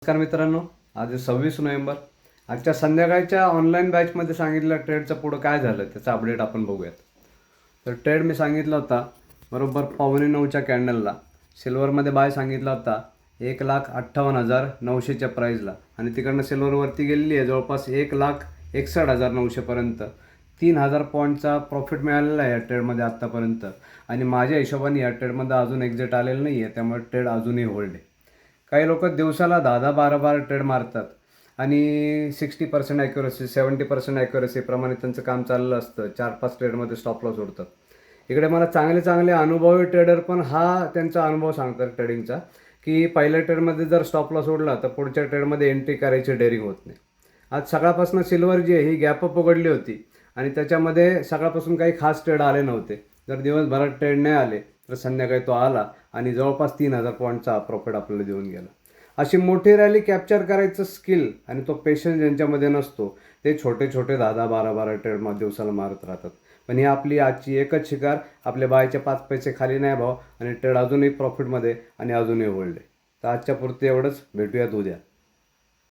नमस्कार मित्रांनो, आज 26 नोव्हेंबर. आजच्या संध्याकाळच्या ऑनलाईन बॅचमध्ये सांगितलं ट्रेडचं पुढं काय झालं त्याचा अपडेट आपण बघूयात. तर ट्रेड मी सांगितला होता बरोबर 8:45च्या कॅन्डलला. सिल्वरमध्ये बाय सांगितला होता 1,58,900च्या प्राईजला आणि तिकडनं सिल्वरवरती गेलेली आहे जवळपास 1,61,900पर्यंत. 3,000 पॉईंटचा प्रॉफिट मिळालेला आहे या ट्रेडमध्ये आत्तापर्यंत आणि माझ्या हिशोबाने या ट्रेडमध्ये अजून एक्झिट आलेलं नाही आहे, त्यामुळे ट्रेड अजूनही होल्ड आहे. काही लोक दिवसाला 10-10, 12-12 ट्रेड मारतात आणि 60% ॲक्युरसी 70% ॲक्युरसीप्रमाणे त्यांचं काम चाललं असतं. 4-5 ट्रेडमध्ये स्टॉप लॉस उडतात. इकडे मला चांगले चांगले अनुभवी ट्रेडर पण हा त्यांचा अनुभव सांगतात ट्रेडिंगचा, की पहिल्या ट्रेडमध्ये जर स्टॉप लॉस उडला तर पुढच्या ट्रेडमध्ये एंट्री करायची डेअरिंग होत नाही. आज सकाळपासून सिल्वर जी आहे ही गॅपअप उघडली होती आणि त्याच्यामध्ये सकाळपासून काही खास ट्रेड आले नव्हते. जर दिवसभरात ट्रेड नाही आले तर संध्याकाळी तो आला आणि जवळपास 3,000 पॉईंटचा प्रॉफिट आपल्याला देऊन गेला. अशी मोठी रॅली कॅप्चर करायचं स्किल आणि तो पेशन्स ज्यांच्यामध्ये नसतो ते छोटे छोटे 10-10, 12-12 ट्रेड दिवसाला मारत राहतात. पण ही आपली आजची एकच शिकार, आपले बायचे 5 पैसे खाली नाही भाव आणि ट्रेड अजूनही प्रॉफिटमध्ये आणि अजूनही होल्ड आहे. तर आजच्या पुरते एवढंच, भेटूयात उद्या.